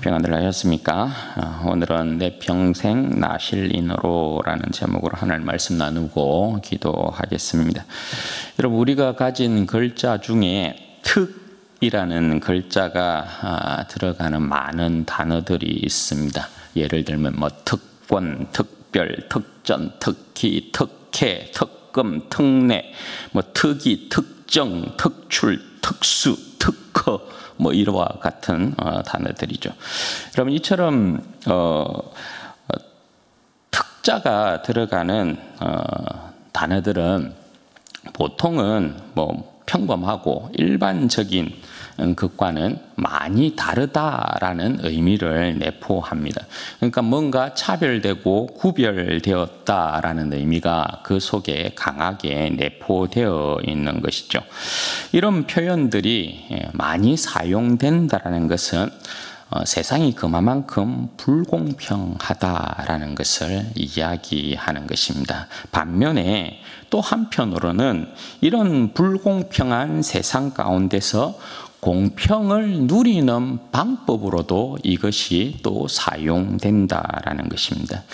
평안들 하셨습니까? 오늘은 내 평생 나실인으로라는 제목으로 하나님 말씀 나누고 기도하겠습니다. 여러분, 우리가 가진 글자 중에 특이라는 글자가 들어가는 많은 단어들이 있습니다. 예를 들면 특권, 특별, 특전, 특기, 특혜, 특금, 특례, 특이, 특정, 특출, 특수, 특허, 이와 같은 단어들이죠. 여러분, 이처럼 특자가 들어가는 단어들은 보통은 평범하고 일반적인 것과는 많이 다르다라는 의미를 내포합니다. 그러니까 뭔가 차별되고 구별되었다라는 의미가 그 속에 강하게 내포되어 있는 것이죠. 이런 표현들이 많이 사용된다라는 것은 세상이 그만큼 불공평하다라는 것을 이야기하는 것입니다. 반면에 또 한편으로는 이런 불공평한 세상 가운데서 공평을 누리는 방법으로도 이것이 또 사용된다라는 것입니다.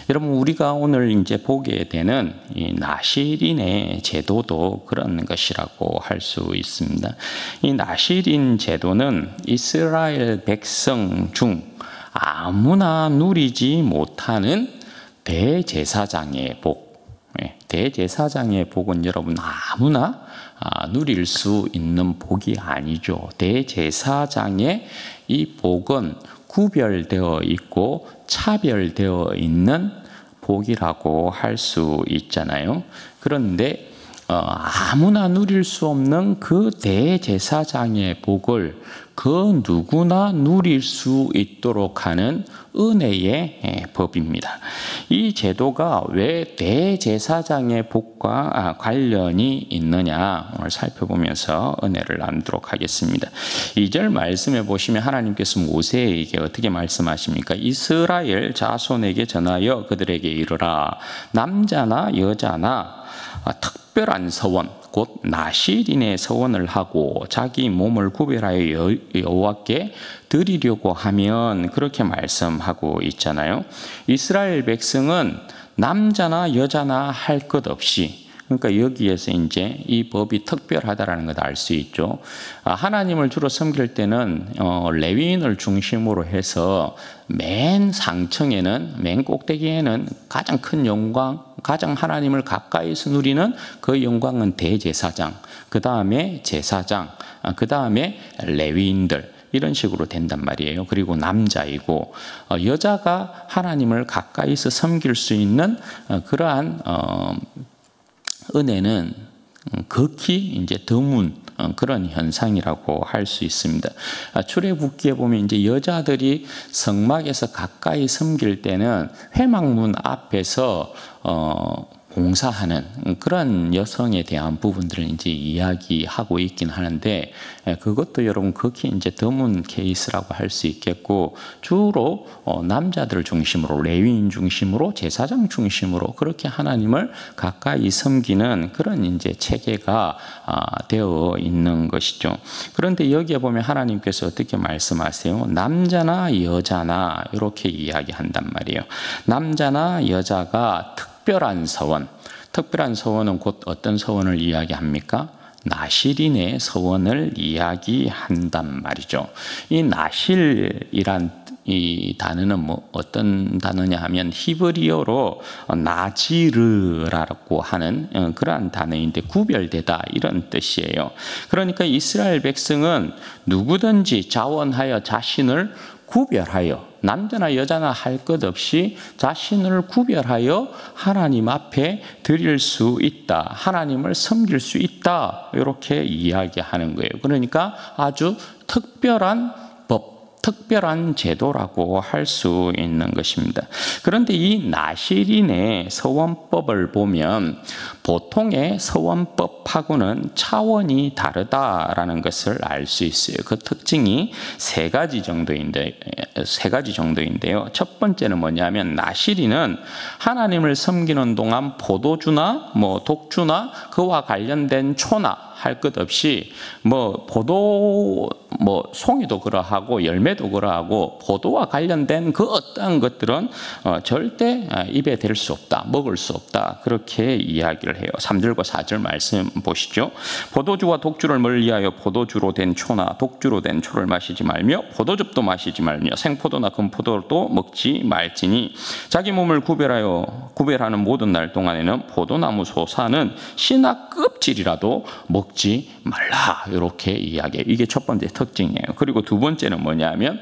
여러분, 우리가 오늘 이제 보게 되는 이 나실인의 제도도 그런 것이라고 할 수 있습니다. 이 나실인 제도는 이스라엘 백성 중 아무나 누리지 못하는 대제사장의 복. 대제사장의 복은 여러분 아무나 누릴 수 있는 복이 아니죠. 대제사장의 이 복은 구별되어 있고 차별되어 있는 복이라고 할 수 있잖아요. 그런데 아무나 누릴 수 없는 그 대제사장의 복을 그 누구나 누릴 수 있도록 하는 은혜의 법입니다. 이 제도가 왜 대제사장의 복과 관련이 있느냐 오늘 살펴보면서 은혜를 나누도록 하겠습니다. 2절 말씀에 보시면 하나님께서 모세에게 어떻게 말씀하십니까? 이스라엘 자손에게 전하여 그들에게 이르라. 남자나 여자나 특별한 서원 곧 나실인의 서원을 하고 자기 몸을 구별하여 여호와께 드리려고 하면 그렇게 말씀하고 있잖아요. 이스라엘 백성은 남자나 여자나 할 것 없이, 그러니까 여기에서 이제 이 법이 특별하다라는 걸 알 수 있죠. 하나님을 주로 섬길 때는 레위인을 중심으로 해서 맨 상층에는, 맨 꼭대기에는 가장 큰 영광, 가장 하나님을 가까이서 누리는 그 영광은 대제사장, 그 다음에 제사장, 그 다음에 레위인들, 이런 식으로 된단 말이에요. 그리고 남자이고, 여자가 하나님을 가까이서 섬길 수 있는 그러한 은혜는 극히 이제 드문 그런 현상이라고 할 수 있습니다. 출애굽기에 보면 이제 여자들이 성막에서 가까이 섬길 때는 회막문 앞에서 봉사하는 그런 여성에 대한 부분들을 이제 이야기하고 있긴 하는데, 그것도 여러분 극히 이제 드문 케이스라고 할 수 있겠고, 주로 남자들 중심으로, 레위인 중심으로, 제사장 중심으로 그렇게 하나님을 가까이 섬기는 그런 이제 체계가 되어 있는 것이죠. 그런데 여기에 보면 하나님께서 어떻게 말씀하세요? 남자나 여자나 이렇게 이야기한단 말이에요. 남자나 여자가 특별한 서원, 특별한 서원은 곧 어떤 서원을 이야기합니까? 나실인의 서원을 이야기한단 말이죠. 이 나실이란 이 단어는 어떤 단어냐 하면 히브리어로 나지르라고 하는 그러한 단어인데 구별되다 이런 뜻이에요. 그러니까 이스라엘 백성은 누구든지 자원하여 자신을 구별하여, 남자나 여자나 할 것 없이 자신을 구별하여 하나님 앞에 드릴 수 있다, 하나님을 섬길 수 있다, 이렇게 이야기하는 거예요. 그러니까 아주 특별한 법, 특별한 제도라고 할 수 있는 것입니다. 그런데 이 나실인의 서원법을 보면 보통의 서원법하고는 차원이 다르다라는 것을 알 수 있어요. 그 특징이 세 가지 정도인데요. 첫 번째는 뭐냐면, 나실인은 하나님을 섬기는 동안 포도주나 독주나 그와 관련된 초나 할 것 없이 포도 송이도 그러하고 열매도 그러하고 포도와 관련된 그 어떠한 것들은 절대 입에 댈 수 없다, 먹을 수 없다, 그렇게 이야기를 해요. 3절과 4절 말씀 보시죠. 포도주와 독주를 멀리하여 포도주로 된 초나 독주로 된 초를 마시지 말며 포도즙도 마시지 말며 생포도나 금포도도 먹지 말지니 자기 몸을 구별하는 모든 날 동안에는 포도나무 소사는 씨나 껍질이라도 먹지 말라, 이렇게 이야기해요. 이게 첫 번째 특징이에요. 그리고 두 번째는 뭐냐면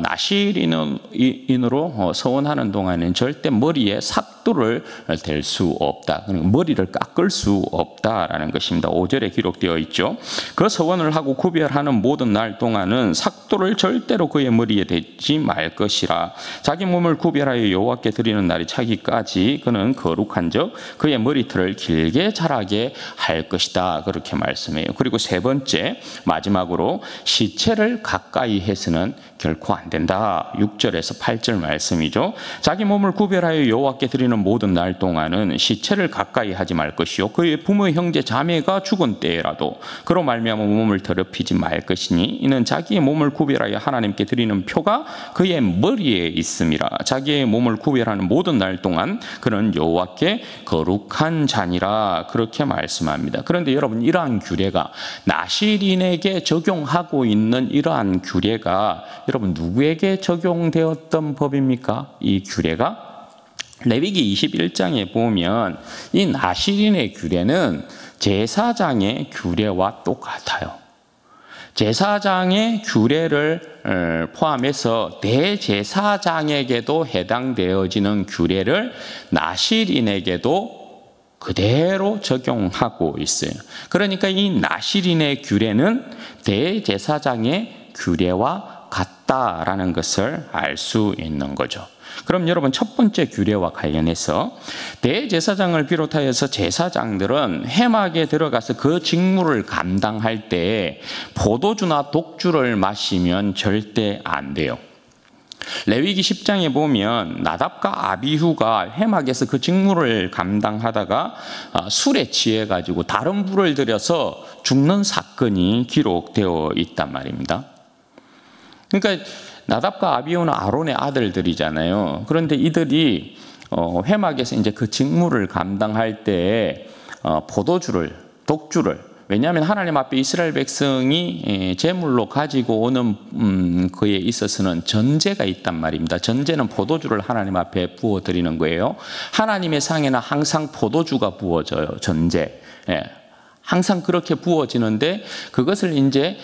나실인으로 서원하는 동안에는 절대 머리에 삭도를 댈 수 없다. 머리를 깎을 수 없다라는 것입니다. 5절에 기록되어 있죠. 그 서원을 하고 구별하는 모든 날 동안은 삭도를 절대로 그의 머리에 대지 말 것이라. 자기 몸을 구별하여 여호와께 드리는 날이 차기까지 그는 거룩한즉 그의 머리털을 길게 자라게 할 것이다, 그렇게 말씀해요. 그리고 세 번째 마지막으로 시체를 가까이 해서는 결코 안 된다. 6절에서 8절 말씀이죠. 자기 몸을 구별하여 여호와께 드리는 모든 날 동안은 시체를 가까이 하지 말 것이요 그의 부모 형제 자매가 죽은 때라도 그로 말미암아 몸을 더럽히지 말 것이니 이는 자기의 몸을 구별하여 하나님께 드리는 표가 그의 머리에 있음이라. 자기의 몸을 구별하는 모든 날 동안 그는 여호와께 거룩한 자니라, 그렇게 말씀합니다. 그런데 여러분, 이러한 규례가 나실인에게 적용하고 있는 이러한 규례가 여러분 누구에게 적용되었던 법입니까? 이 규례가 레위기 21장에 보면 이 나실인의 규례는 제사장의 규례와 똑같아요. 제사장의 규례를 포함해서 대제사장에게도 해당되어지는 규례를 나실인에게도 그대로 적용하고 있어요. 그러니까 이 나실인의 규례는 대제사장의 규례와 같다라는 것을 알 수 있는 거죠. 그럼 여러분, 첫 번째 규례와 관련해서 대제사장을 비롯하여서 제사장들은 회막에 들어가서 그 직무를 감당할 때 포도주나 독주를 마시면 절대 안 돼요. 레위기 10장에 보면 나답과 아비후가 회막에서 그 직무를 감당하다가 술에 취해가지고 다른 불을 들여서 죽는 사건이 기록되어 있단 말입니다. 그러니까 나답과 아비후는 아론의 아들들이잖아요. 그런데 이들이 회막에서 이제 그 직무를 감당할 때 독주를, 왜냐하면 하나님 앞에 이스라엘 백성이 제물로 가지고 오는 그에 있어서는 전제가 있단 말입니다. 전제는 포도주를 하나님 앞에 부어드리는 거예요. 하나님의 상에는 항상 포도주가 부어져요. 전제. 항상 그렇게 부어지는데 그것을 이제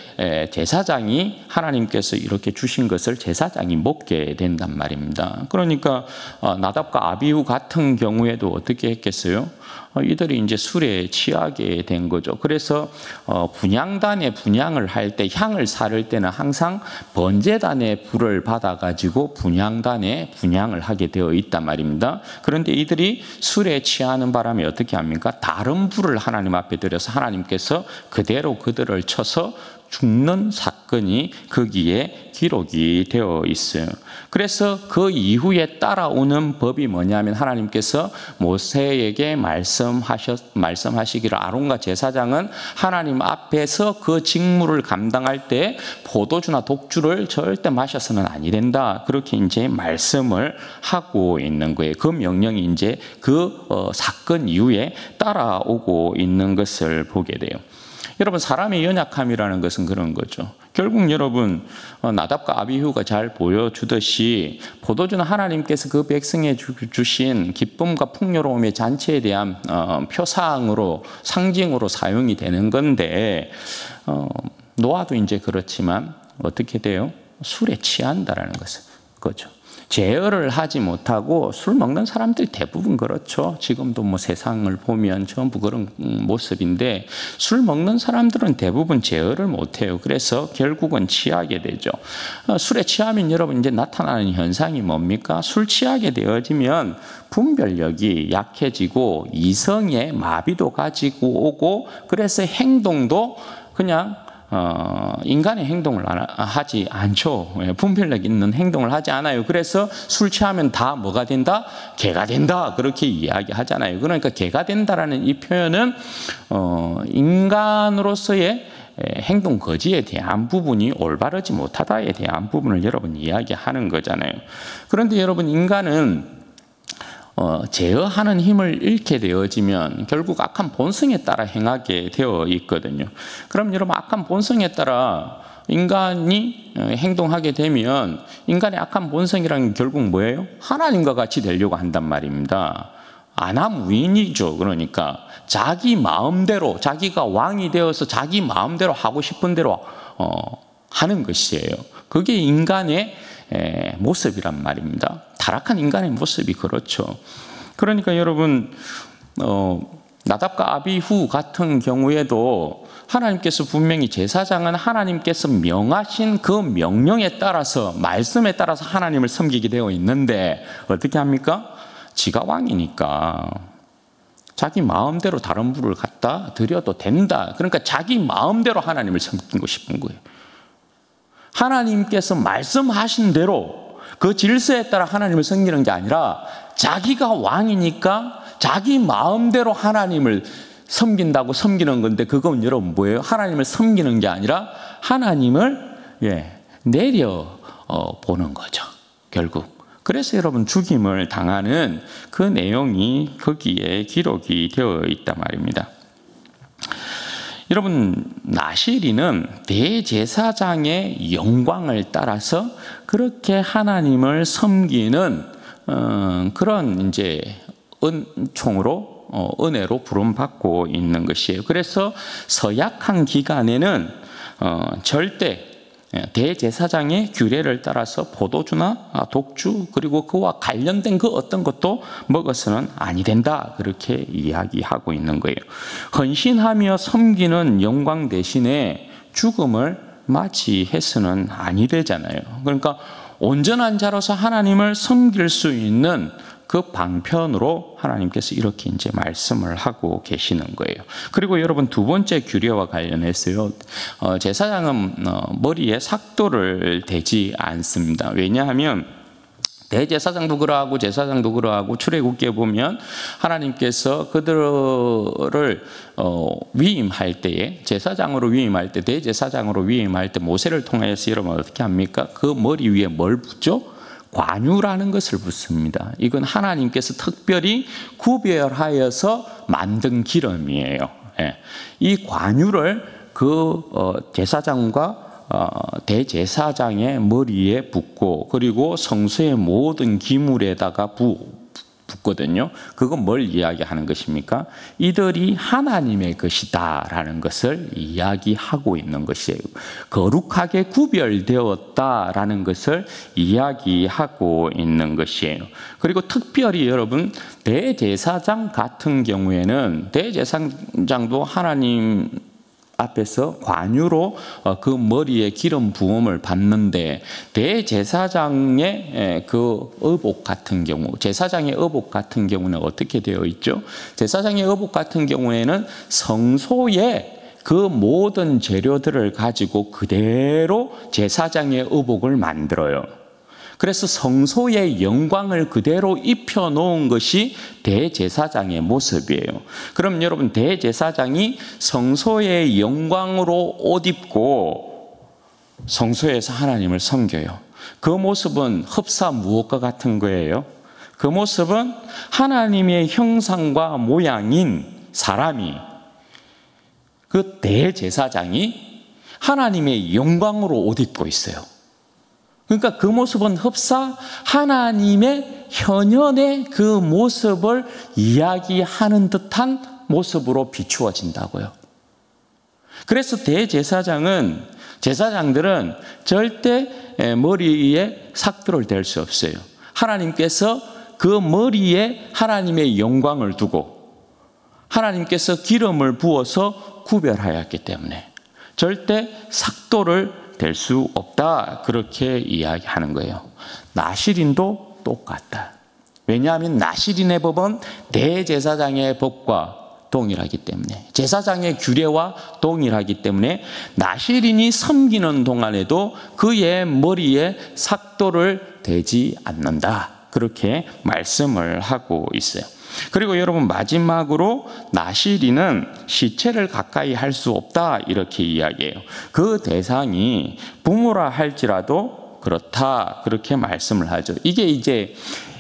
제사장이 하나님께서 이렇게 주신 것을 제사장이 먹게 된단 말입니다. 그러니까 나답과 아비후 같은 경우에도 어떻게 했겠어요? 이들이 이제 술에 취하게 된 거죠. 그래서 분향단에 분향을 할 때, 향을 사를 때는 항상 번제단의 불을 받아가지고 분향단에 분향을 하게 되어 있단 말입니다. 그런데 이들이 술에 취하는 바람에 어떻게 합니까? 다른 불을 하나님 앞에 들여서 하나님께서 그대로 그들을 쳐서 죽는 사건이 거기에 기록이 되어 있어요. 그래서 그 이후에 따라오는 법이 뭐냐면 하나님께서 모세에게 말씀하시기를 아론과 제사장은 하나님 앞에서 그 직무를 감당할 때 포도주나 독주를 절대 마셔서는 아니 된다. 그렇게 이제 말씀을 하고 있는 거예요. 그 명령이 이제 그 사건 이후에 따라오고 있는 것을 보게 돼요. 여러분, 사람의 연약함이라는 것은 그런 거죠. 결국 여러분, 나답과 아비후가 잘 보여주듯이 포도주는 하나님께서 그 백성에 주신 기쁨과 풍요로움의 잔치에 대한 표상으로, 상징으로 사용이 되는 건데, 노아도 이제 그렇지만 어떻게 돼요? 술에 취한다라는 것은 그렇죠. 제어를 하지 못하고 술 먹는 사람들이 대부분 그렇죠. 지금도 뭐 세상을 보면 전부 그런 모습인데 술 먹는 사람들은 대부분 제어를 못해요. 그래서 결국은 취하게 되죠. 술에 취하면 여러분 이제 나타나는 현상이 뭡니까? 술 취하게 되어지면 분별력이 약해지고 이성의 마비도 가지고 오고 그래서 행동도 그냥 인간의 행동을 하지 않죠. 분별력 있는 행동을 하지 않아요. 그래서 술 취하면 다 뭐가 된다? 개가 된다. 그렇게 이야기하잖아요. 그러니까 개가 된다라는 이 표현은 인간으로서의 행동 거지에 대한 부분이 올바르지 못하다에 대한 부분을 여러분 이야기하는 거잖아요. 그런데 여러분 인간은 제어하는 힘을 잃게 되어지면 결국 악한 본성에 따라 행하게 되어 있거든요. 그럼 여러분 악한 본성에 따라 인간이 행동하게 되면 인간의 악한 본성이란 결국 뭐예요? 하나님과 같이 되려고 한단 말입니다. 안하무인이죠. 그러니까 자기 마음대로 자기가 왕이 되어서 자기 마음대로 하고 싶은 대로 하는 것이에요. 그게 인간의 모습이란 말입니다. 타락한 인간의 모습이 그렇죠. 그러니까 여러분 나답과 아비후 같은 경우에도 하나님께서 분명히 제사장은 하나님께서 명하신 그 명령에 따라서 말씀에 따라서 하나님을 섬기게 되어 있는데 어떻게 합니까? 지가 왕이니까 자기 마음대로 다른 부를 갖다 드려도 된다. 그러니까 자기 마음대로 하나님을 섬기고 싶은 거예요. 하나님께서 말씀하신 대로 그 질서에 따라 하나님을 섬기는 게 아니라 자기가 왕이니까 자기 마음대로 하나님을 섬긴다고 섬기는 건데 그건 여러분 뭐예요? 하나님을 섬기는 게 아니라 하나님을 내려보는 거죠. 결국. 그래서 여러분 죽임을 당하는 그 내용이 거기에 기록이 되어 있단 말입니다. 여러분 나실이는 대제사장의 영광을 따라서 그렇게 하나님을 섬기는 그런 이제 은총으로 은혜로 부름받고 있는 것이에요. 그래서 서약한 기간에는 절대 대제사장의 규례를 따라서 포도주나 독주 그리고 그와 관련된 그 어떤 것도 먹어서는 아니 된다. 그렇게 이야기하고 있는 거예요. 헌신하며 섬기는 영광 대신에 죽음을 맞이해서는 아니 되잖아요. 그러니까 온전한 자로서 하나님을 섬길 수 있는 그 방편으로 하나님께서 이렇게 이제 말씀을 하고 계시는 거예요. 그리고 여러분 두 번째 규례와 관련해서요. 제사장은 머리에 삭도를 대지 않습니다. 왜냐하면 대제사장도 그러하고 제사장도 그러하고 출애굽기에 보면 하나님께서 그들을 위임할 때에 제사장으로 위임할 때 대제사장으로 위임할 때 모세를 통해서 여러분 어떻게 합니까? 그 머리 위에 뭘 붓죠? 관유라는 것을 붓습니다. 이건 하나님께서 특별히 구별하여서 만든 기름이에요. 이 관유를 그 제사장과 대제사장의 머리에 붓고 그리고 성소의 모든 기물에다가 붓거든요. 그건 뭘 이야기하는 것입니까? 이들이 하나님의 것이다라는 것을 이야기하고 있는 것이에요. 거룩하게 구별되었다라는 것을 이야기하고 있는 것이에요. 그리고 특별히 여러분 대제사장 같은 경우에는 대제사장도 하나님 앞에서 관유로 그 머리에 기름 부음을 받는데 대제사장의 그 의복 같은 경우 제사장의 의복 같은 경우는 어떻게 되어 있죠? 제사장의 의복 같은 경우에는 성소에 그 모든 재료들을 가지고 그대로 제사장의 의복을 만들어요. 그래서 성소의 영광을 그대로 입혀놓은 것이 대제사장의 모습이에요. 그럼 여러분 대제사장이 성소의 영광으로 옷 입고 성소에서 하나님을 섬겨요. 그 모습은 흡사 무엇과 같은 거예요? 그 모습은 하나님의 형상과 모양인 사람이 그 대제사장이 하나님의 영광으로 옷 입고 있어요. 그러니까 그 모습은 흡사 하나님의 현현의 그 모습을 이야기하는 듯한 모습으로 비추어진다고요. 그래서 대제사장은 제사장들은 절대 머리에 삭도를 댈 수 없어요. 하나님께서 그 머리에 하나님의 영광을 두고 하나님께서 기름을 부어서 구별하였기 때문에 절대 삭도를 될 수 없다. 그렇게 이야기하는 거예요. 나실인도 똑같다. 왜냐하면 나실인의 법은 대제사장의 법과 동일하기 때문에, 제사장의 규례와 동일하기 때문에 나실인이 섬기는 동안에도 그의 머리에 삭도를 대지 않는다. 그렇게 말씀을 하고 있어요. 그리고 여러분, 마지막으로 나실인은 시체를 가까이 할 수 없다, 이렇게 이야기해요. 그 대상이 부모라 할지라도 그렇다, 그렇게 말씀을 하죠. 이게 이제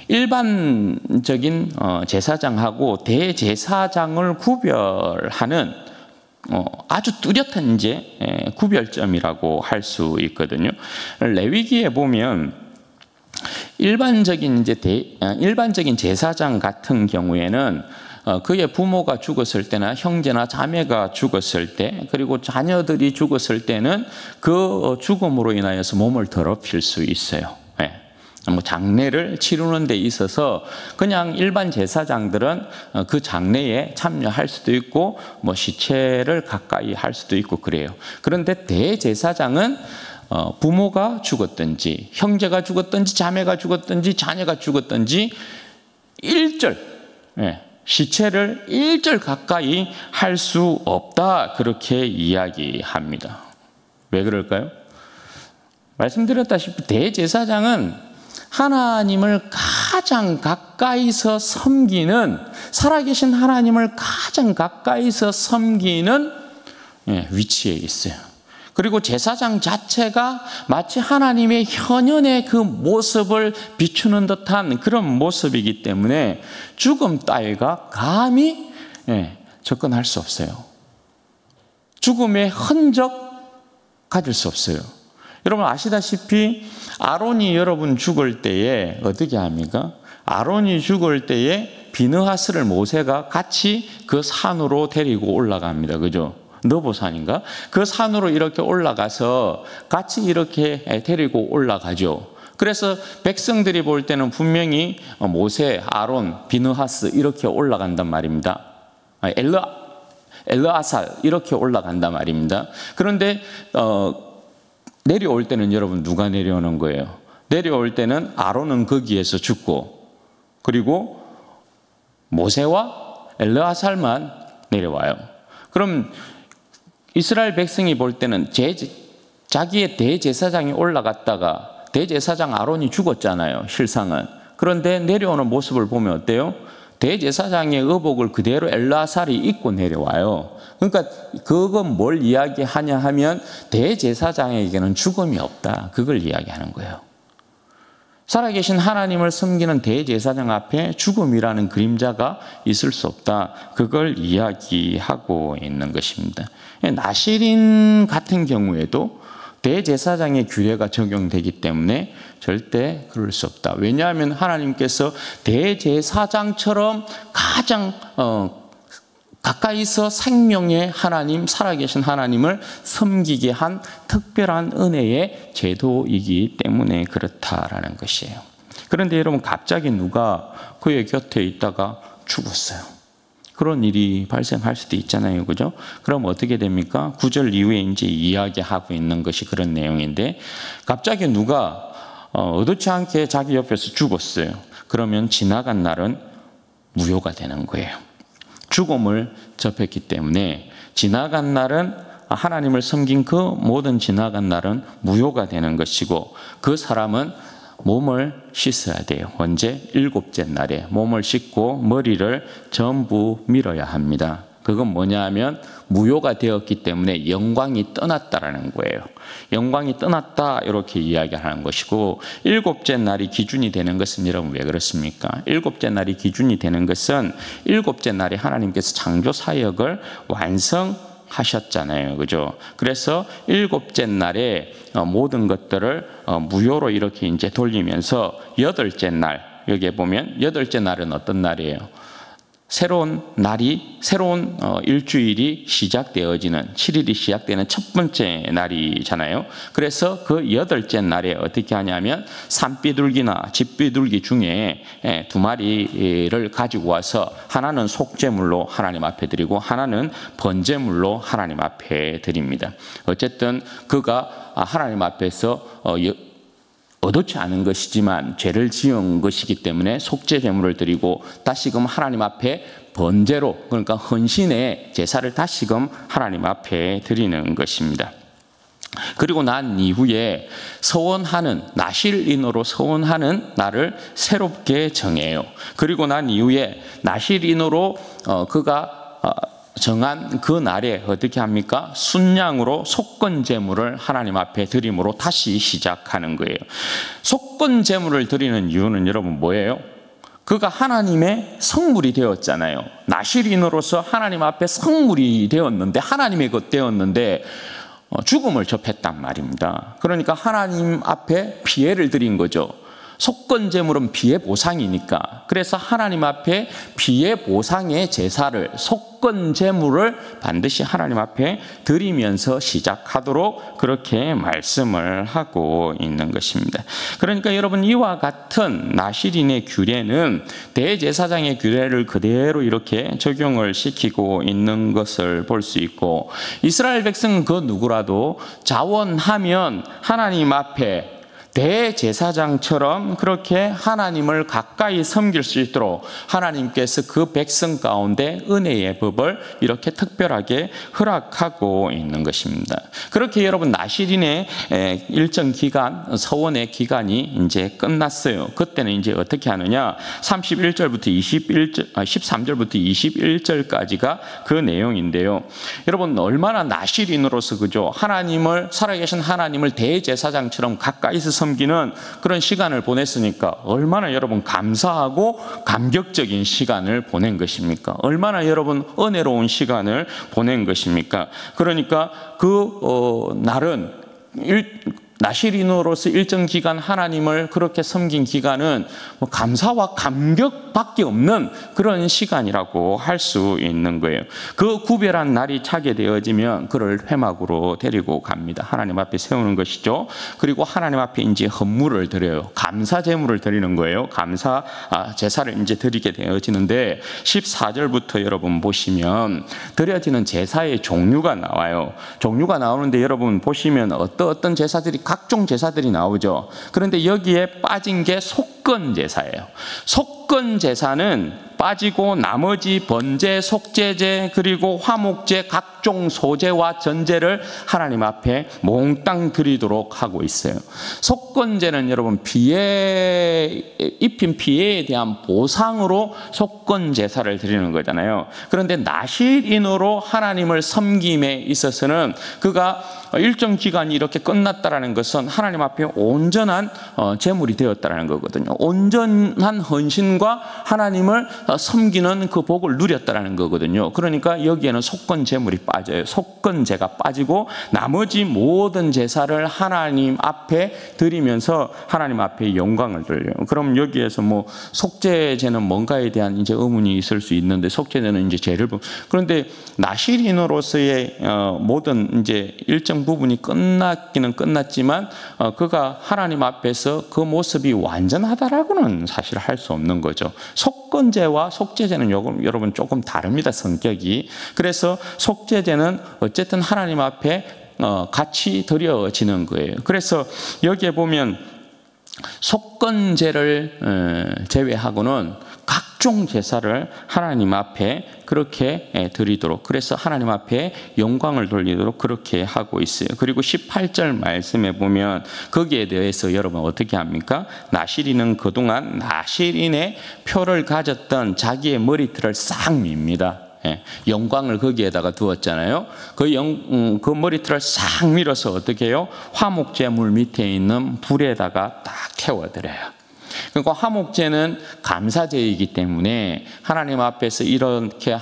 일반적인 제사장하고 대제사장을 구별하는 아주 뚜렷한 이제 구별점이라고 할 수 있거든요. 레위기에 보면 일반적인 제사장 같은 경우에는 그의 부모가 죽었을 때나 형제나 자매가 죽었을 때, 그리고 자녀들이 죽었을 때는 그 죽음으로 인하여서 몸을 더럽힐 수 있어요. 뭐 장례를 치르는 데 있어서 그냥 일반 제사장들은 그 장례에 참여할 수도 있고 뭐 시체를 가까이 할 수도 있고 그래요. 그런데 대제사장은 부모가 죽었든지 형제가 죽었든지 자매가 죽었든지 자녀가 죽었든지 시체를 일절 가까이 할 수 없다, 그렇게 이야기합니다. 왜 그럴까요? 말씀드렸다시피 대제사장은 하나님을 가장 가까이서 섬기는, 살아계신 하나님을 가장 가까이서 섬기는 위치에 있어요. 그리고 제사장 자체가 마치 하나님의 현현의 그 모습을 비추는 듯한 그런 모습이기 때문에 죽음 따위가 감히 접근할 수 없어요. 죽음의 흔적 가질 수 없어요. 여러분 아시다시피 아론이 여러분 죽을 때에 어떻게 합니까? 아론이 죽을 때에 비느하스를 모세가 같이 그 산으로 데리고 올라갑니다. 그죠? 너보산인가? 그 산으로 이렇게 올라가서 같이 이렇게 데리고 올라가죠. 그래서 백성들이 볼 때는 분명히 모세, 아론, 비느하스 이렇게 올라간단 말입니다. 엘르아살 이렇게 올라간단 말입니다. 그런데 내려올 때는 여러분 누가 내려오는 거예요? 내려올 때는 아론은 거기에서 죽고, 그리고 모세와 엘르아살만 내려와요. 그럼 이스라엘 백성이 볼 때는 자기의 대제사장이 올라갔다가 대제사장 아론이 죽었잖아요, 실상은. 그런데 내려오는 모습을 보면 어때요? 대제사장의 의복을 그대로 엘르아살이 입고 내려와요. 그러니까 그건 뭘 이야기하냐 하면 대제사장에게는 죽음이 없다, 그걸 이야기하는 거예요. 살아계신 하나님을 섬기는 대제사장 앞에 죽음이라는 그림자가 있을 수 없다, 그걸 이야기하고 있는 것입니다. 나실인 같은 경우에도 대제사장의 규례가 적용되기 때문에 절대 그럴 수 없다. 왜냐하면 하나님께서 대제사장처럼 가장 가까이서 생명의 하나님, 살아계신 하나님을 섬기게 한 특별한 은혜의 제도이기 때문에 그렇다라는 것이에요. 그런데 여러분, 갑자기 누가 그의 곁에 있다가 죽었어요. 그런 일이 발생할 수도 있잖아요. 그죠? 그럼 어떻게 됩니까? 9절 이후에 이제 이야기하고 있는 것이 그런 내용인데, 갑자기 누가 의도치 않게 자기 옆에서 죽었어요. 그러면 지나간 날은 무효가 되는 거예요. 죽음을 접했기 때문에 지나간 날은, 하나님을 섬긴 그 모든 지나간 날은 무효가 되는 것이고, 그 사람은 몸을 씻어야 돼요. 언제? 7째 날에 몸을 씻고 머리를 전부 밀어야 합니다. 그건 뭐냐 하면 무효가 되었기 때문에 영광이 떠났다라는 거예요. 영광이 떠났다, 이렇게 이야기하는 것이고, 7째 날이 기준이 되는 것은 여러분 왜 그렇습니까? 7째 날이 기준이 되는 것은 7째 날에 하나님께서 창조 사역을 완성하셨잖아요. 그죠? 그래서 7째 날에 모든 것들을 무효로 이렇게 이제 돌리면서 8째 날, 여기에 보면 8째 날은 어떤 날이에요? 새로운 날이, 새로운 일주일이 시작되어지는, 7일이 시작되는 첫 번째 날이잖아요. 그래서 그 8째 날에 어떻게 하냐면 산비둘기나 집비둘기 중에 2마리를 가지고 와서 하나는 속죄물로 하나님 앞에 드리고 하나는 번제물로 하나님 앞에 드립니다. 어쨌든 그가 하나님 앞에서 의도치 않은 것이지만 죄를 지은 것이기 때문에 속죄 제물을 드리고 다시금 하나님 앞에 번제로, 그러니까 헌신의 제사를 다시금 하나님 앞에 드리는 것입니다. 그리고 난 이후에 서원하는, 나실인으로 서원하는 날을 새롭게 정해요. 그리고 난 이후에 나실인으로 그가 정한 그 날에 어떻게 합니까? 순양으로 속건제물을 하나님 앞에 드림으로 다시 시작하는 거예요. 속건제물을 드리는 이유는 여러분 뭐예요? 그가 하나님의 성물이 되었잖아요. 나실인으로서 하나님 앞에 성물이 되었는데, 하나님의 것 되었는데 죽음을 접했단 말입니다. 그러니까 하나님 앞에 피해를 드린 거죠. 속건제물은 피해 보상이니까. 그래서 하나님 앞에 피해 보상의 제사를, 속건제물을 반드시 하나님 앞에 드리면서 시작하도록 그렇게 말씀을 하고 있는 것입니다. 그러니까 여러분, 이와 같은 나실인의 규례는 대제사장의 규례를 그대로 이렇게 적용을 시키고 있는 것을 볼 수 있고, 이스라엘 백성은 그 누구라도 자원하면 하나님 앞에 대제사장처럼 그렇게 하나님을 가까이 섬길 수 있도록 하나님께서 그 백성 가운데 은혜의 법을 이렇게 특별하게 허락하고 있는 것입니다. 그렇게 여러분, 나실인의 일정 기간, 서원의 기간이 이제 끝났어요. 그때는 이제 어떻게 하느냐? 13절부터 21절까지가 그 내용인데요. 여러분, 얼마나 나실인으로서 그죠? 하나님을, 살아계신 하나님을 대제사장처럼 가까이서 섬기는 그런 시간을 보냈으니까 얼마나 여러분 감사하고 감격적인 시간을 보낸 것입니까? 얼마나 여러분 은혜로운 시간을 보낸 것입니까? 그러니까 날은 나실인으로서 일정 기간 하나님을 그렇게 섬긴 기간은 감사와 감격밖에 없는 그런 시간이라고 할 수 있는 거예요. 그 구별한 날이 차게 되어지면 그를 회막으로 데리고 갑니다. 하나님 앞에 세우는 것이죠. 그리고 하나님 앞에 이제 헌물을 드려요. 감사 제물을 드리는 거예요. 감사 제사를 이제 드리게 되어지는데, 14절부터 여러분 보시면 드려지는 제사의 종류가 나와요. 종류가 나오는데 여러분 보시면 어떤 제사들이, 각종 제사들이 나오죠. 그런데 여기에 빠진 게 속건제사예요. 속건제사는 빠지고 나머지 번제, 속제제, 그리고 화목제, 각종 소제와 전제를 하나님 앞에 몽땅 드리도록 하고 있어요. 속건제는 여러분 입힌 피해에 대한 보상으로 속건제사를 드리는 거잖아요. 그런데 나실인으로 하나님을 섬김에 있어서는 그가 일정 기간이 이렇게 끝났다라는 것은 하나님 앞에 온전한 제물이 되었다라는 거거든요. 온전한 헌신과 하나님을 섬기는 그 복을 누렸다라는 거거든요. 그러니까 여기에는 속건 제물이 빠져요. 속건제가 빠지고 나머지 모든 제사를 하나님 앞에 드리면서 하나님 앞에 영광을 돌려요. 그럼 여기에서 뭐 속죄제는 뭔가에 대한 이제 의문이 있을 수 있는데, 속죄제는 이제 죄를 그런데 나실인으로서의 모든 이제 일정 부분이 끝났기는 끝났지만 그가 하나님 앞에서 그 모습이 완전하다라고는 사실 할 수 없는 거죠. 속건제와 속죄제는 여러분 조금 다릅니다, 성격이. 그래서 속죄제는 어쨌든 하나님 앞에 같이 드려지는 거예요. 그래서 여기에 보면 속건제를 제외하고는 각종 제사를 하나님 앞에 그렇게 드리도록, 그래서 하나님 앞에 영광을 돌리도록 그렇게 하고 있어요. 그리고 18절 말씀에 보면 거기에 대해서 여러분 어떻게 합니까? 나실인은 그동안 나실인의 표를 가졌던 자기의 머리털을 싹 밉니다. 영광을 거기에다가 두었잖아요. 그 머리털을 싹 밀어서 어떻게 해요? 화목제물 밑에 있는 불에다가 딱 태워드려요. 그러니까 화목제는 감사제이기 때문에 하나님 앞에서 이렇게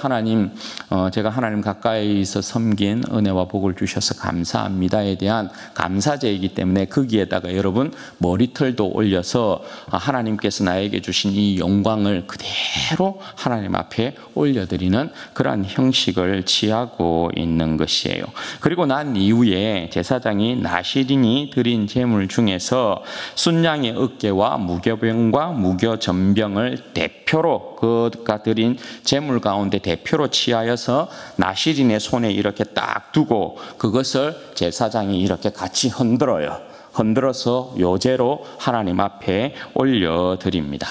제가 하나님 가까이서 섬긴 은혜와 복을 주셔서 감사합니다에 대한 감사제이기 때문에 거기에다가 여러분 머리털도 올려서 하나님께서 나에게 주신 이 영광을 그대로 하나님 앞에 올려드리는 그러한 형식을 취하고 있는 것이에요. 그리고 난 이후에 제사장이 나실인이 드린 제물 중에서 순양의 어깨와 무교병과 무교전병을 대표로, 그가 드린 제물 가운데 대표로 취하여서 나실인의 손에 이렇게 딱 두고 그것을 제사장이 이렇게 같이 흔들어서 요제로 하나님 앞에 올려드립니다.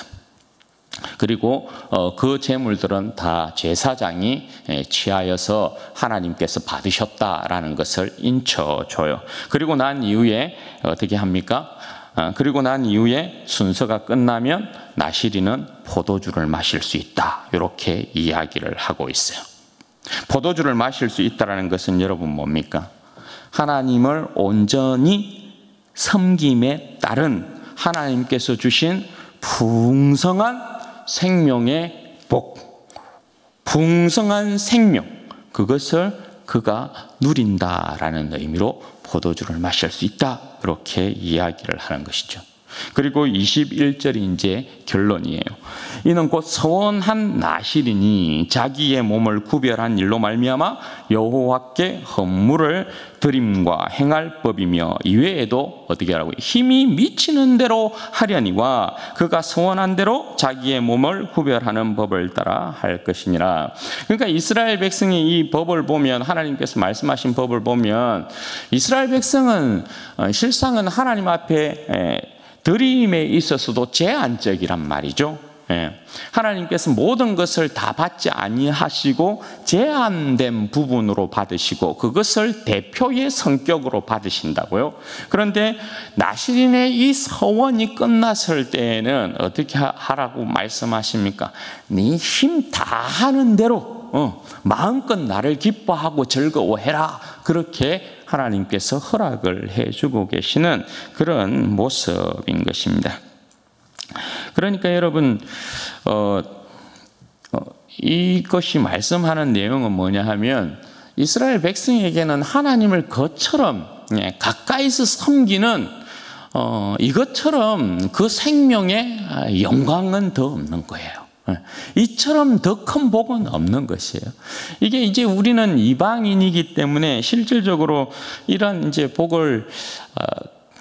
그리고 그 재물들은 다 제사장이 취하여서 하나님께서 받으셨다라는 것을 인쳐줘요. 그리고 난 이후에 어떻게 합니까? 그리고 난 이후에 순서가 끝나면 나시린은 포도주를 마실 수 있다. 이렇게 이야기를 하고 있어요. 포도주를 마실 수 있다는 것은 여러분 뭡니까? 하나님을 온전히 섬김에 따른 하나님께서 주신 풍성한 생명의 복, 풍성한 생명, 그것을 그가 누린다라는 의미로 포도주를 마실 수 있다. 이렇게 이야기를 하는 것이죠. 그리고 21절이 이제 결론이에요. 이는 곧 서원한 나실이니 자기의 몸을 구별한 일로 말미암아 여호와께 헌물을 드림과 행할 법이며 이외에도 어떻게 하라고요? 힘이 미치는 대로 하려니와 그가 서원한 대로 자기의 몸을 구별하는 법을 따라 할 것이니라. 그러니까 이스라엘 백성이 이 법을 보면, 하나님께서 말씀하신 법을 보면, 이스라엘 백성은 실상은 하나님 앞에 드림에 있어서도 제한적이란 말이죠. 하나님께서 모든 것을 다 받지 아니하시고 제한된 부분으로 받으시고 그것을 대표의 성격으로 받으신다고요. 그런데 나실인의 이 서원이 끝났을 때에는 어떻게 하라고 말씀하십니까? 네 힘 다 하는 대로 마음껏 나를 기뻐하고 즐거워해라. 그렇게 하나님께서 허락을 해주고 계시는 그런 모습인 것입니다. 그러니까 여러분 이것이 말씀하는 내용은 뭐냐 하면, 이스라엘 백성에게는 하나님을 그처럼 가까이서 섬기는 이것처럼 그 생명의 영광은 더 없는 거예요. 이처럼 더 큰 복은 없는 것이에요. 이게 이제 우리는 이방인이기 때문에 실질적으로 이런 이제 복을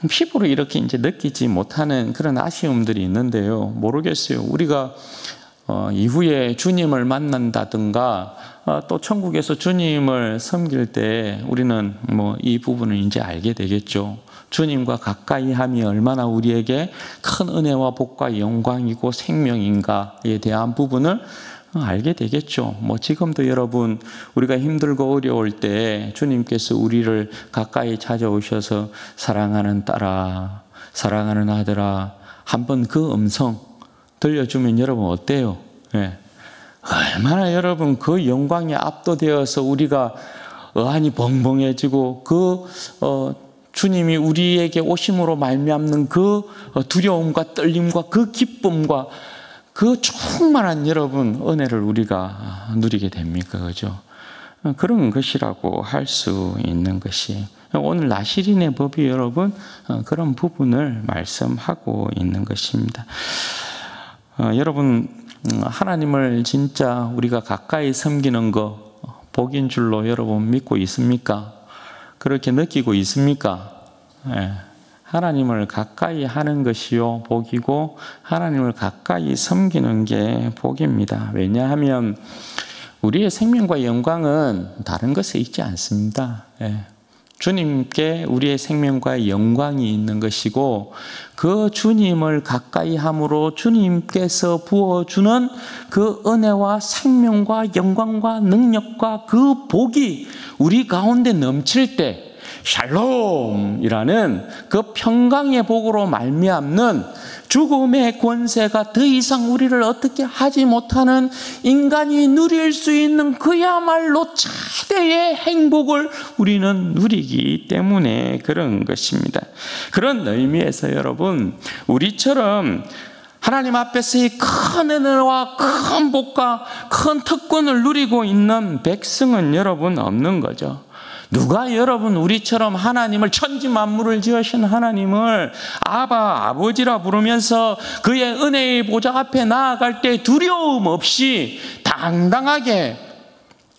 피부로 이렇게 이제 느끼지 못하는 그런 아쉬움들이 있는데요. 모르겠어요. 우리가 이후에 주님을 만난다든가 또 천국에서 주님을 섬길 때 우리는 뭐 이 부분을 이제 알게 되겠죠. 주님과 가까이 함이 얼마나 우리에게 큰 은혜와 복과 영광이고 생명인가에 대한 부분을 알게 되겠죠. 뭐 지금도 여러분 우리가 힘들고 어려울 때 주님께서 우리를 가까이 찾아오셔서 사랑하는 딸아, 사랑하는 아들아, 한번 그 음성 들려주면 여러분 어때요? 얼마나 여러분 그 영광에 압도되어서 우리가 어안이 벙벙해지고 주님이 우리에게 오심으로 말미암는 그 두려움과 떨림과 그 기쁨과 그 충만한 여러분 은혜를 우리가 누리게 됩니까? 그죠? 그런 것이라고 할 수 있는 것이 오늘 나실인의 법이 여러분 그런 부분을 말씀하고 있는 것입니다. 여러분 하나님을 진짜 우리가 가까이 섬기는 거 복인 줄로 여러분 믿고 있습니까? 그렇게 느끼고 있습니까? 하나님을 가까이 하는 것이요 복이고 하나님을 가까이 섬기는 게 복입니다. 왜냐하면 우리의 생명과 영광은 다른 것에 있지 않습니다. 주님께 우리의 생명과 영광이 있는 것이고 그 주님을 가까이 함으로 주님께서 부어주는 그 은혜와 생명과 영광과 능력과 그 복이 우리 가운데 넘칠 때 샬롬이라는 그 평강의 복으로 말미암는 죽음의 권세가 더 이상 우리를 어떻게 하지 못하는 인간이 누릴 수 있는 그야말로 최대의 행복을 우리는 누리기 때문에 그런 것입니다. 그런 의미에서 여러분 우리처럼 하나님 앞에서의 큰 은혜와 큰 복과 큰 특권을 누리고 있는 백성은 여러분 없는 거죠. 누가 여러분 우리처럼 하나님을 천지 만물을 지으신 하나님을 아바 아버지라 부르면서 그의 은혜의 보좌 앞에 나아갈 때 두려움 없이 당당하게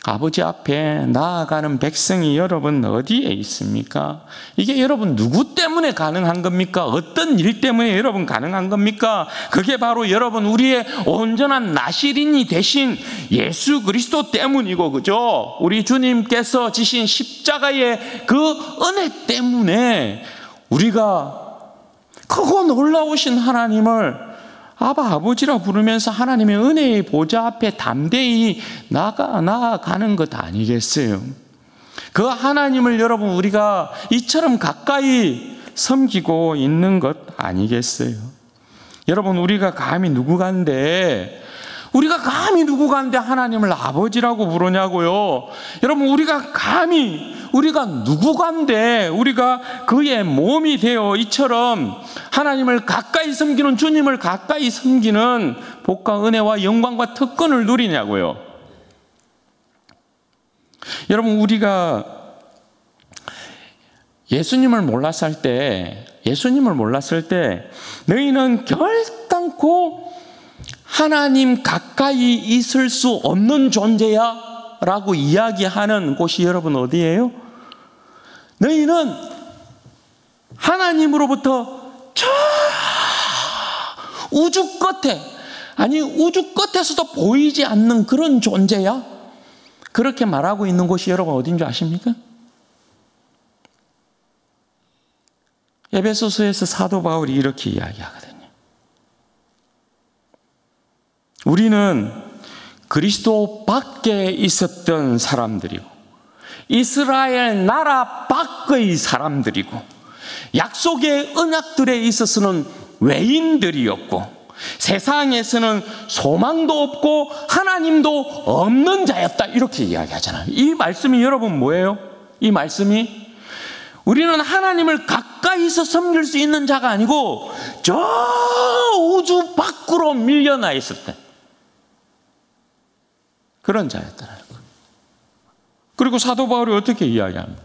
아버지 앞에 나아가는 백성이 여러분 어디에 있습니까? 이게 여러분 누구 때문에 가능한 겁니까? 어떤 일 때문에 여러분 가능한 겁니까? 그게 바로 여러분 우리의 온전한 나실인이 되신 예수 그리스도 때문이고, 그죠? 우리 주님께서 지신 십자가의 그 은혜 때문에 우리가 크고 놀라우신 하나님을 아바 아버지라 부르면서 하나님의 은혜의 보좌 앞에 담대히 나아가는 것 아니겠어요? 그 하나님을 여러분 우리가 이처럼 가까이 섬기고 있는 것 아니겠어요? 여러분 우리가 감히 누구간데 하나님을 아버지라고 부르냐고요? 여러분 우리가 누구간데 우리가 그의 몸이 되어 이처럼 하나님을 가까이 섬기는, 주님을 가까이 섬기는 복과 은혜와 영광과 특권을 누리냐고요? 여러분 우리가 예수님을 몰랐을 때 너희는 결단코 하나님 가까이 있을 수 없는 존재야 라고 이야기하는 곳이 여러분 어디예요? 너희는 하나님으로부터 저 우주 끝에서도 보이지 않는 그런 존재야? 그렇게 말하고 있는 곳이 여러분 어딘 줄 아십니까? 에베소서에서 사도 바울이 이렇게 이야기하거든요. 우리는 그리스도 밖에 있었던 사람들이고 이스라엘 나라 밖의 사람들이고 약속의 언약들에 있어서는 외인들이었고 세상에서는 소망도 없고 하나님도 없는 자였다, 이렇게 이야기하잖아요. 이 말씀이 여러분 뭐예요? 이 말씀이 우리는 하나님을 가까이서 섬길 수 있는 자가 아니고 저 우주 밖으로 밀려나 있었다, 그런 자였다는 거예요. 그리고 사도 바울이 어떻게 이야기합니까?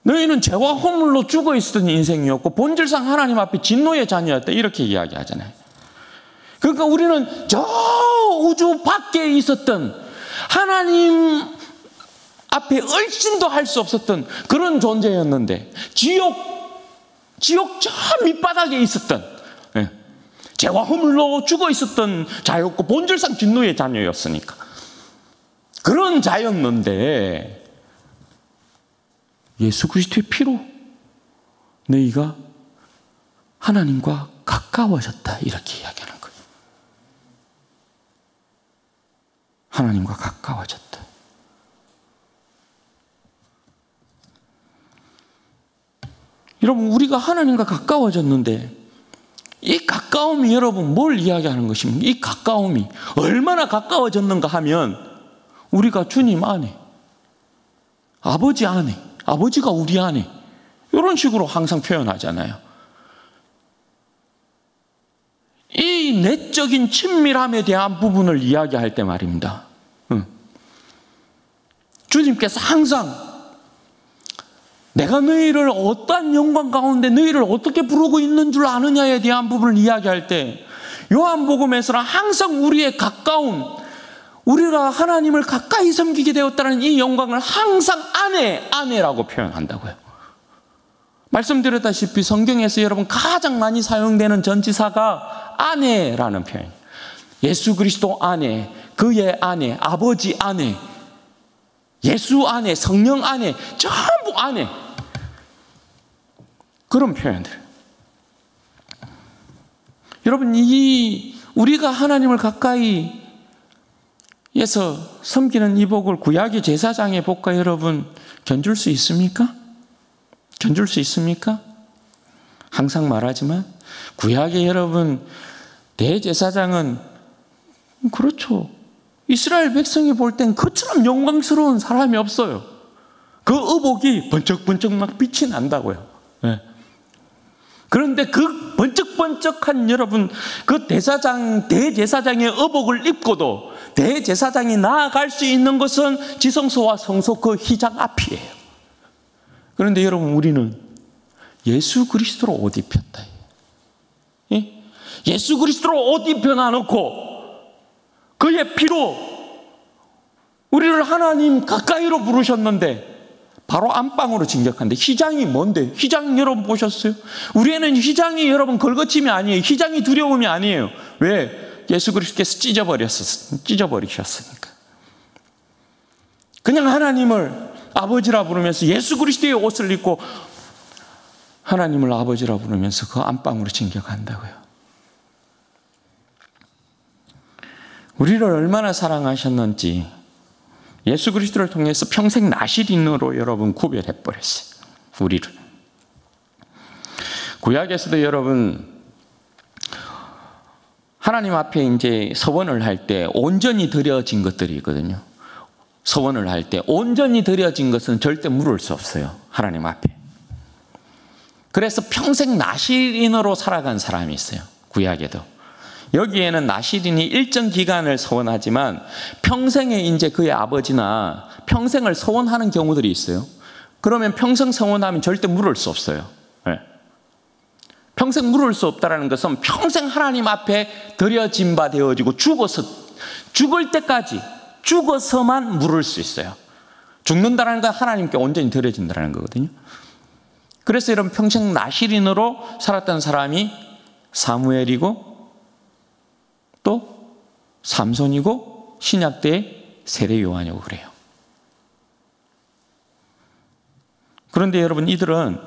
너희는 죄와 허물로 죽어 있었던 인생이었고 본질상 하나님 앞에 진노의 자녀였다, 이렇게 이야기하잖아요. 그러니까 우리는 저 우주 밖에 있었던 하나님 앞에 얼씬도 할 수 없었던 그런 존재였는데 지옥 저 밑바닥에 있었던, 죄와 허물로 죽어 있었던 자였고 본질상 진노의 자녀였으니까 그런 자였는데 예수 그리스도의 피로 너희가 하나님과 가까워졌다, 이렇게 이야기하는 거예요. 하나님과 가까워졌다. 여러분 우리가 하나님과 가까워졌는데 이 가까움이 여러분 뭘 이야기하는 것입니까? 이 가까움이 얼마나 가까워졌는가 하면 우리가 주님 안에, 아버지 안에, 아버지가 우리 안에, 이런 식으로 항상 표현하잖아요. 이 내적인 친밀함에 대한 부분을 이야기할 때 말입니다. 주님께서 항상 내가 너희를 어떠한 영광 가운데 너희를 어떻게 부르고 있는 줄 아느냐에 대한 부분을 이야기할 때 요한복음에서는 항상 우리의 가까운, 우리가 하나님을 가까이 섬기게 되었다는 이 영광을 항상 아내라고 표현한다고요. 말씀드렸다시피 성경에서 여러분 가장 많이 사용되는 전치사가 아내라는 표현이에요. 예수 그리스도 안에, 그의 안에, 아버지 안에, 예수 안에, 성령 안에, 전부 안에, 그런 표현들. 여러분 우리가 하나님을 가까이 에서 섬기는 이 복을 구약의 제사장의 복과 여러분 견줄 수 있습니까? 견줄 수 있습니까? 항상 말하지만 구약의 여러분 대제사장은 그렇죠. 이스라엘 백성이 볼 땐 그처럼 영광스러운 사람이 없어요. 그 의복이 번쩍번쩍 막 빛이 난다고요. 네. 그런데 그 번쩍번쩍한 여러분 그 대제사장의 의복을 입고도 대제사장이 나아갈 수 있는 것은 지성소와 성소 그 휘장 앞이에요. 그런데 여러분 우리는 예수 그리스도로 옷 입혔다. 예? 예수 그리스도로 옷 입혀놔놓고 그의 피로 우리를 하나님 가까이로 부르셨는데 바로 안방으로 진격한데 휘장이 뭔데? 휘장 여러분 보셨어요? 우리에는 휘장이 여러분 걸거침이 아니에요. 휘장이 두려움이 아니에요. 왜? 예수 그리스도께서 찢어버리셨으니까. 그냥 하나님을 아버지라 부르면서 예수 그리스도의 옷을 입고 하나님을 아버지라 부르면서 그 안방으로 진격한다고요. 우리를 얼마나 사랑하셨는지 예수 그리스도를 통해서 평생 나실인으로 여러분 구별해 버렸어요. 우리를. 구약에서도 여러분 하나님 앞에 이제 서원을 할 때 온전히 드려진 것들이 있거든요. 서원을 할 때 온전히 드려진 것은 절대 물을 수 없어요. 하나님 앞에. 그래서 평생 나실인으로 살아간 사람이 있어요. 구약에도. 여기에는 나실인이 일정 기간을 서원하지만 평생에 이제 그의 아버지나 평생을 서원하는 경우들이 있어요. 그러면 평생 서원하면 절대 물을 수 없어요. 네. 평생 물을 수 없다는 것은 평생 하나님 앞에 드려진 바 되어지고 죽을 때까지 죽어서만 물을 수 있어요. 죽는다는 건 하나님께 온전히 드려진다는 거거든요. 그래서 여러분 평생 나실인으로 살았던 사람이 사무엘이고 또 삼손이고 신약 때의 세례 요한이고 그래요. 그런데 여러분 이들은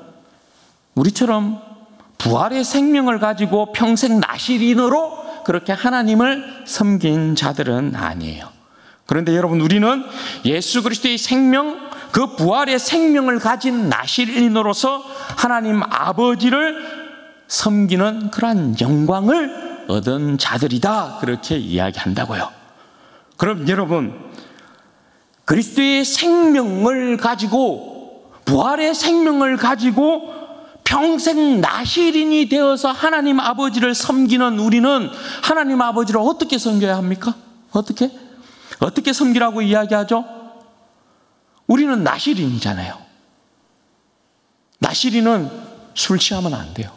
우리처럼 부활의 생명을 가지고 평생 나실인으로 그렇게 하나님을 섬긴 자들은 아니에요. 그런데 여러분 우리는 예수 그리스도의 생명, 그 부활의 생명을 가진 나실인으로서 하나님 아버지를 섬기는 그러한 영광을 얻은 자들이다, 그렇게 이야기한다고요. 그럼 여러분 그리스도의 생명을 가지고 부활의 생명을 가지고 평생 나실인이 되어서 하나님 아버지를 섬기는 우리는 하나님 아버지를 어떻게 섬겨야 합니까? 어떻게 섬기라고 이야기하죠? 우리는 나실인이잖아요. 나실인은 술 취하면 안 돼요.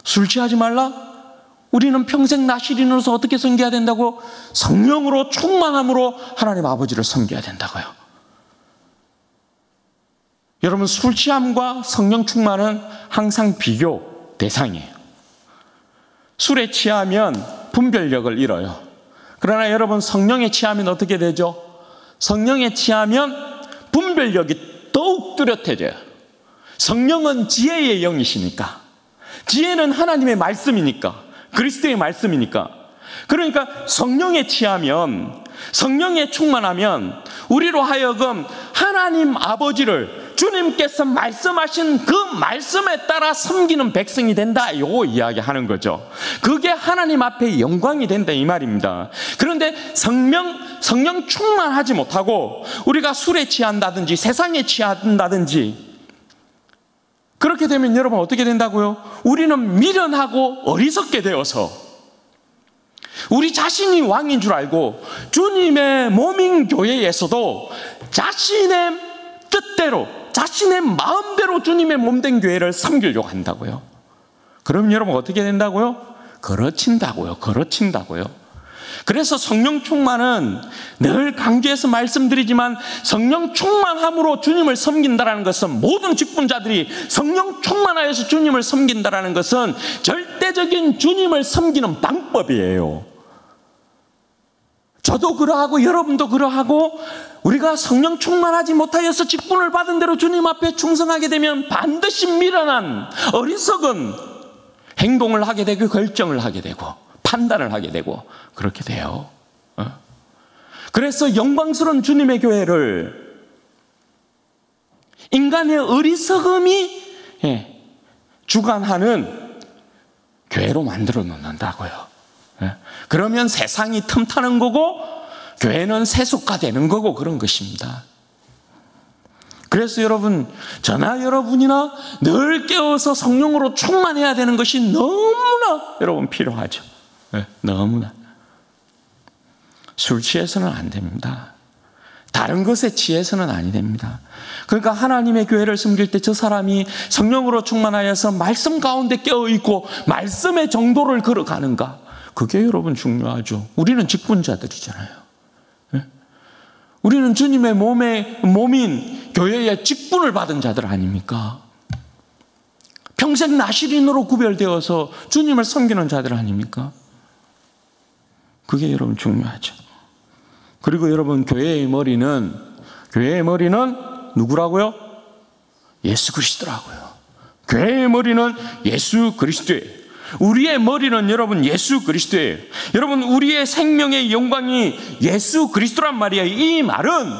술 취하지 말라? 우리는 평생 나실인으로서 어떻게 섬겨야 된다고? 성령으로 충만함으로 하나님 아버지를 섬겨야 된다고요. 여러분 술 취함과 성령 충만은 항상 비교 대상이에요. 술에 취하면 분별력을 잃어요. 그러나 여러분 성령에 취하면 어떻게 되죠? 성령에 취하면 분별력이 더욱 뚜렷해져요. 성령은 지혜의 영이시니까, 지혜는 하나님의 말씀이니까, 그리스도의 말씀이니까. 그러니까 성령에 취하면, 성령에 충만하면 우리로 하여금 하나님 아버지를 주님께서 말씀하신 그 말씀에 따라 섬기는 백성이 된다, 요 이야기하는 거죠. 그게 하나님 앞에 영광이 된다 이 말입니다. 그런데 성령 충만하지 못하고 우리가 술에 취한다든지 세상에 취한다든지 그렇게 되면 여러분 어떻게 된다고요? 우리는 미련하고 어리석게 되어서 우리 자신이 왕인 줄 알고 주님의 몸인 교회에서도 자신의 뜻대로, 자신의 마음대로 주님의 몸된 교회를 섬기려고 한다고요. 그럼 여러분 어떻게 된다고요? 거르친다고요. 그래서 성령 충만은 늘 강조해서 말씀드리지만 성령 충만함으로 주님을 섬긴다는 것은, 모든 직분자들이 성령 충만하여서 주님을 섬긴다는 것은 절대적인 주님을 섬기는 방법이에요. 저도 그러하고 여러분도 그러하고 우리가 성령 충만하지 못하여서 직분을 받은 대로 주님 앞에 충성하게 되면 반드시 미련한 어리석은 행동을 하게 되고 결정을 하게 되고 판단을 하게 되고 그렇게 돼요. 그래서 영광스러운 주님의 교회를 인간의 어리석음이 주관하는 교회로 만들어 놓는다고요. 그러면 세상이 틈타는 거고 교회는 세속화되는 거고 그런 것입니다. 그래서 여러분, 저나 여러분이나 늘 깨어서 성령으로 충만해야 되는 것이 너무나 여러분 필요하죠. 너무나. 술 취해서는 안 됩니다. 다른 것에 취해서는 아니 됩니다. 그러니까 하나님의 교회를 섬길 때 저 사람이 성령으로 충만하여서 말씀 가운데 깨어있고 말씀의 정도를 걸어가는가, 그게 여러분 중요하죠. 우리는 직분자들이잖아요. 우리는 주님의 몸인 교회의 직분을 받은 자들 아닙니까? 평생 나실인으로 구별되어서 주님을 섬기는 자들 아닙니까? 그게 여러분 중요하죠. 그리고 여러분 교회의 머리는 누구라고요? 예수 그리스도라고요. 교회의 머리는 예수 그리스도예요. 우리의 머리는 여러분 예수 그리스도예요. 여러분 우리의 생명의 영광이 예수 그리스도란 말이에요. 이 말은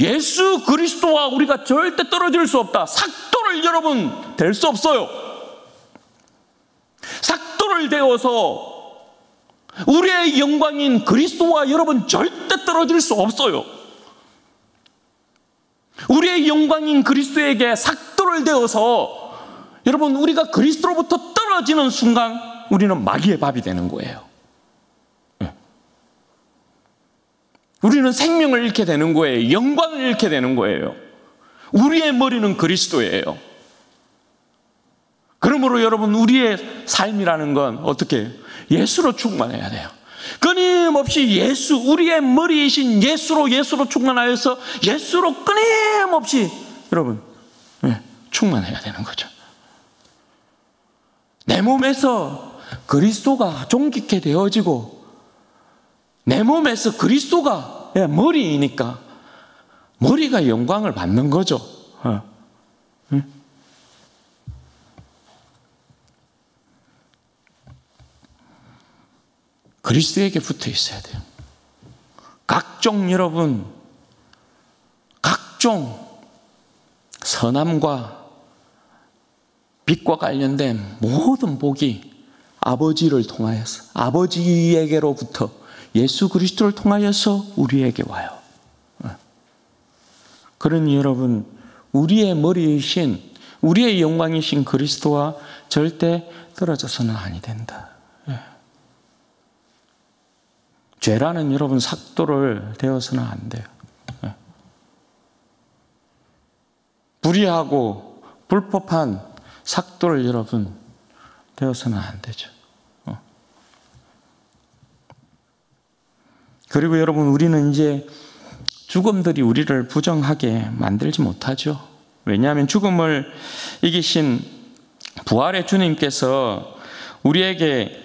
예수 그리스도와 우리가 절대 떨어질 수 없다. 삭도를 여러분 될 수 없어요. 삭도를 되어서 우리의 영광인 그리스도와 여러분 절대 떨어질 수 없어요. 우리의 영광인 그리스도에게 삭도를 되어서 여러분 우리가 그리스도로부터 떨어지는 순간 우리는 마귀의 밥이 되는 거예요. 우리는 생명을 잃게 되는 거예요. 영광을 잃게 되는 거예요. 우리의 머리는 그리스도예요. 그러므로 여러분 우리의 삶이라는 건 어떻게 해요? 예수로 충만해야 돼요. 끊임없이 예수, 우리의 머리이신 예수로 충만하여서 예수로 끊임없이 여러분 충만해야 되는 거죠. 내 몸에서 그리스도가 존귀케 되어지고 내 몸에서 그리스도가 머리이니까 머리가 영광을 받는 거죠. 그리스도에게 붙어 있어야 돼요. 각종 여러분, 각종 선함과 빛과 관련된 모든 복이 아버지를 통하여서, 아버지에게로부터 예수 그리스도를 통하여서 우리에게 와요. 그러니 여러분, 우리의 머리이신, 우리의 영광이신 그리스도와 절대 떨어져서는 아니 된다. 죄라는 여러분 삭도를 되어서는 안 돼요. 불의하고 불법한 삭도를 여러분 되어서는 안 되죠. 그리고 여러분 우리는 이제 죽음들이 우리를 부정하게 만들지 못하죠. 왜냐하면 죽음을 이기신 부활의 주님께서 우리에게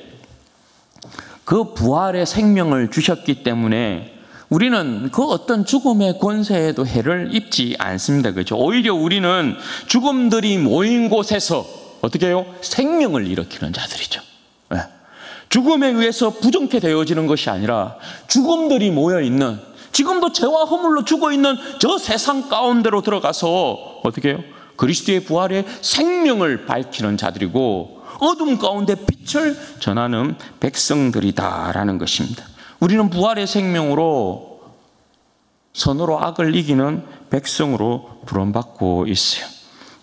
그 부활의 생명을 주셨기 때문에 우리는 그 어떤 죽음의 권세에도 해를 입지 않습니다. 그렇죠? 오히려 우리는 죽음들이 모인 곳에서 어떻게 해요? 생명을 일으키는 자들이죠. 죽음에 의해서 부정케 되어지는 것이 아니라 죽음들이 모여있는, 지금도 죄와 허물로 죽어있는 저 세상 가운데로 들어가서 어떻게 해요? 그리스도의 부활의 생명을 밝히는 자들이고 어둠 가운데 빛을 전하는 백성들이다라는 것입니다. 우리는 부활의 생명으로 선으로 악을 이기는 백성으로 부름받고 있어요.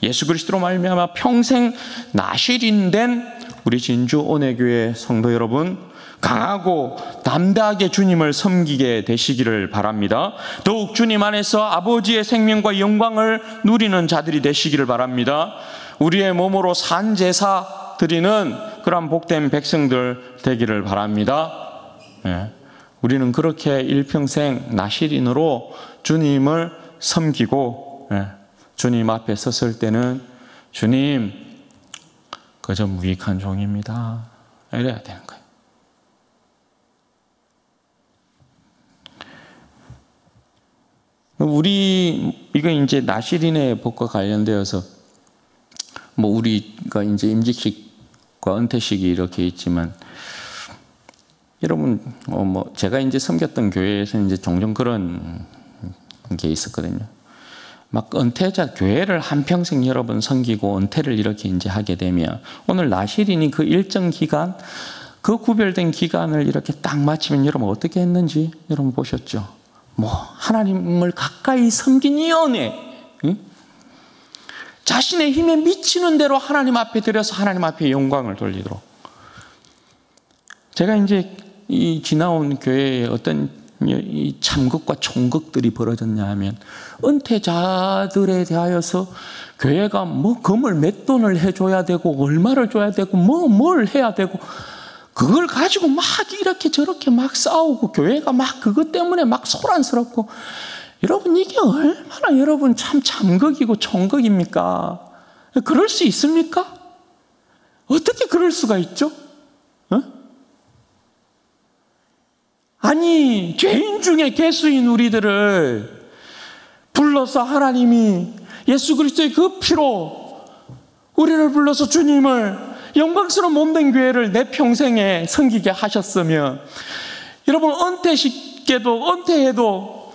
예수 그리스도로 말미암아 평생 나실인된 우리 진주 온회교회 성도 여러분, 강하고 담대하게 주님을 섬기게 되시기를 바랍니다. 더욱 주님 안에서 아버지의 생명과 영광을 누리는 자들이 되시기를 바랍니다. 우리의 몸으로 산제사 드리는 그런 복된 백성들 되기를 바랍니다. 우리는 그렇게 일평생 나실인으로 주님을 섬기고 주님 앞에 섰을 때는 주님 그저 무익한 종입니다 이래야 되는 거예요. 우리 이거 이제 나실인의 복과 관련되어서 뭐 우리가 이제 임직식과 은퇴식이 이렇게 있지만 여러분 뭐 제가 이제 섬겼던 교회에서 이제 종종 그런 게 있었거든요. 막 은퇴자 교회를 한평생 여러분 섬기고 은퇴를 이렇게 이제 하게 되면 오늘 나실인이 그 일정 기간, 그 구별된 기간을 이렇게 딱 마치면 여러분 어떻게 했는지 여러분 보셨죠? 뭐 하나님을 가까이 섬긴 연애, 자신의 힘에 미치는 대로 하나님 앞에 드려서 하나님 앞에 영광을 돌리도록. 제가 이제 이 지나온 교회에 어떤 이 참극과 총극들이 벌어졌냐 하면 은퇴자들에 대하여서 교회가 뭐 금을 몇 돈을 해줘야 되고 얼마를 줘야 되고 뭐 뭘 해야 되고 그걸 가지고 막 이렇게 저렇게 막 싸우고 교회가 막 그것 때문에 막 소란스럽고, 여러분 이게 얼마나 여러분 참 참극이고 총극입니까? 그럴 수 있습니까? 어떻게 그럴 수가 있죠? 아니 죄인 중에 괴수인 우리들을 불러서 하나님이 예수 그리스도의 그 피로 우리를 불러서 주님을 영광스러운 몸된 교회를 내 평생에 섬기게 하셨으면 여러분 은퇴해도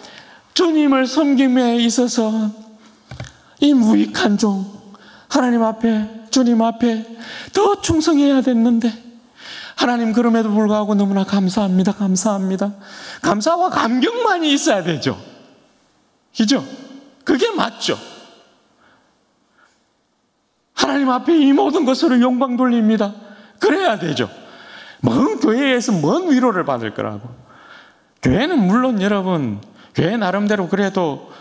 주님을 섬김에 있어서 이 무익한 종 하나님 앞에 주님 앞에 더 충성해야 됐는데 하나님 그럼에도 불구하고 너무나 감사합니다. 감사합니다. 감사와 감격만이 있어야 되죠. 그죠? 그게 맞죠. 하나님 앞에 이 모든 것으로 영광 돌립니다. 그래야 되죠. 먼 교회에서 먼 위로를 받을 거라고. 교회는 물론 여러분 교회 나름대로 그래도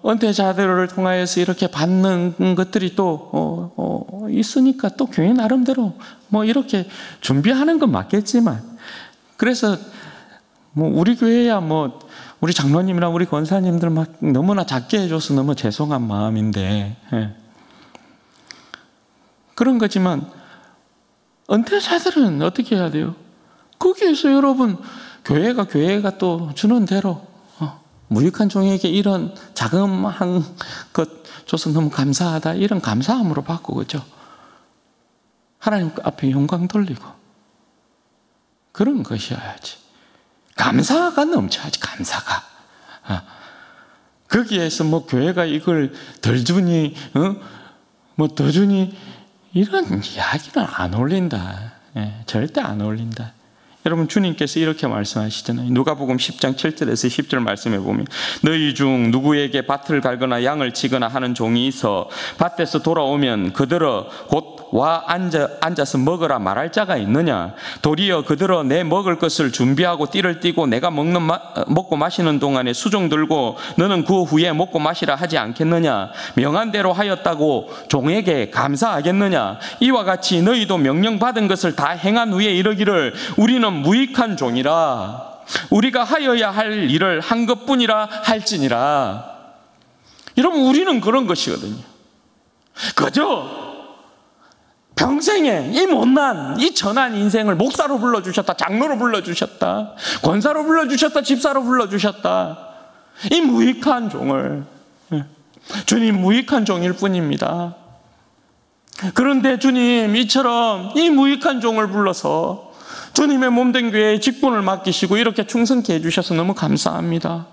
은퇴자들을 통하여서 이렇게 받는 것들이 또 있으니까 또 교회 나름대로 뭐 이렇게 준비하는 건 맞겠지만 그래서 뭐 우리 교회야 뭐 우리 장로님이랑 우리 권사님들 막 너무나 작게 해줘서 너무 죄송한 마음인데 그런 거지만 은퇴자들은 어떻게 해야 돼요? 거기에서 여러분 교회가 또 주는 대로 무익한 종에게 이런 자그마한 것 줘서 너무 감사하다 이런 감사함으로 받고 그죠? 하나님 앞에 영광 돌리고 그런 것이어야지. 감사가 넘쳐야지. 감사가. 거기에서 뭐 교회가 이걸 덜 주니 뭐 더 주니 이런 이야기는 안 어울린다. 절대 안 어울린다. 여러분 주님께서 이렇게 말씀하시잖아요. 누가복음 10장 7절에서 10절 말씀해 보면 너희 중 누구에게 밭을 갈거나 양을 치거나 하는 종이 있어 밭에서 돌아오면 그들어 곧 와 앉아서 먹으라 말할 자가 있느냐? 도리어 그들어 내 먹을 것을 준비하고 띠를 띠고 내가 먹고 마시는 동안에 수종 들고 너는 그 후에 먹고 마시라 하지 않겠느냐? 명한 대로 하였다고 종에게 감사하겠느냐? 이와 같이 너희도 명령받은 것을 다 행한 후에 이르기를 우리는 무익한 종이라 우리가 하여야 할 일을 한 것뿐이라 할지니라. 여러분 우리는 그런 것이거든요. 그저 평생에 이 못난 이 전한 인생을 목사로 불러주셨다, 장로로 불러주셨다, 권사로 불러주셨다, 집사로 불러주셨다. 이 무익한 종을 주님 무익한 종일 뿐입니다. 그런데 주님 이처럼 이 무익한 종을 불러서 주님의 몸된 교회에 직분을 맡기시고 이렇게 충성케 해주셔서 너무 감사합니다.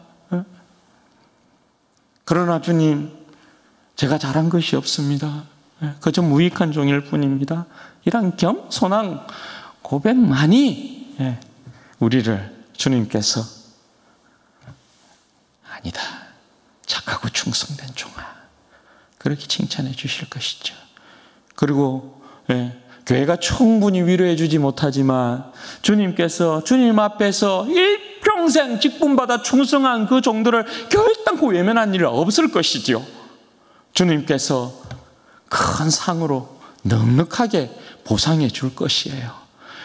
그러나 주님 제가 잘한 것이 없습니다. 그저 무익한 종일 뿐입니다. 이런 겸손한 고백만이 우리를 주님께서 아니다, 착하고 충성된 종아 그렇게 칭찬해 주실 것이죠. 그리고 교회가 충분히 위로해 주지 못하지만 주님께서 주님 앞에서 일평생 직분받아 충성한 그 종들을 결단코 외면한 일 없을 것이지요. 주님께서 큰 상으로 넉넉하게 보상해 줄 것이에요.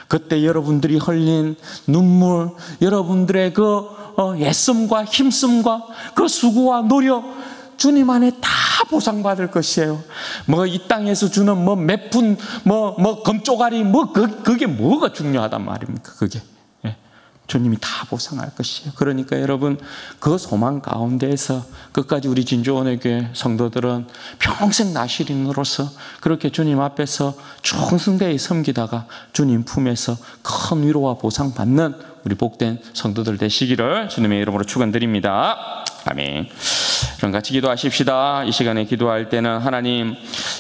그때 여러분들이 흘린 눈물, 여러분들의 그 애씀과 힘씀과 그 수고와 노력 주님 안에 다 보상받을 것이에요. 뭐 이 땅에서 주는 뭐 몇 푼, 뭐 금쪼가리, 그게 뭐가 중요하단 말입니까? 그게. 주님이 다 보상할 것이에요. 그러니까 여러분 그 소망 가운데에서 끝까지 우리 진주원의 교회 성도들은 평생 나시린으로서 그렇게 주님 앞에서 충성되이 섬기다가 주님 품에서 큰 위로와 보상 받는 우리 복된 성도들 되시기를 주님의 이름으로 축원드립니다. 아멘. 그럼 같이 기도하십시다. 이 시간에 기도할 때는 하나님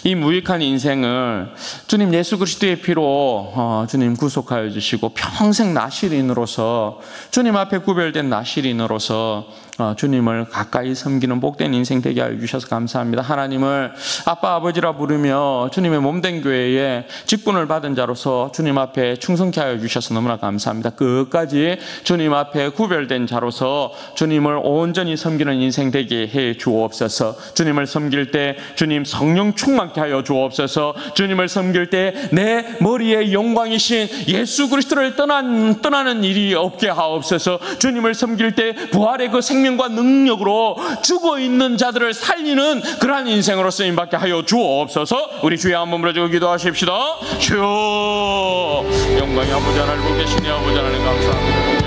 이 무익한 인생을 주님 예수 그리스도의 피로 주님 구속하여 주시고 평생 나시린으로서 주님 앞에 구별된 나시린으로서 주님을 가까이 섬기는 복된 인생 되게 하여 주셔서 감사합니다. 하나님을 아빠 아버지라 부르며 주님의 몸된 교회에 직분을 받은 자로서 주님 앞에 충성케 하여 주셔서 너무나 감사합니다. 끝까지 주님 앞에 구별된 자로서 주님을 온전히 섬기는 인생 되게 해 주옵소서. 주님을 섬길 때 주님 성령 충만케 하여 주옵소서. 주님을 섬길 때 내 머리에 영광이신 예수 그리스도를 떠나는 일이 없게 하옵소서. 주님을 섬길 때 부활의 그 생명과 능력으로 죽어있는 자들을 살리는 그러한 인생으로 쓰임받게 하여 주옵소서. 우리 주의 한 몸으로 주고 기도하십시다. 주여 영광이 아버지 하나님 보고 계시니 아버지 하나님 감사합니다.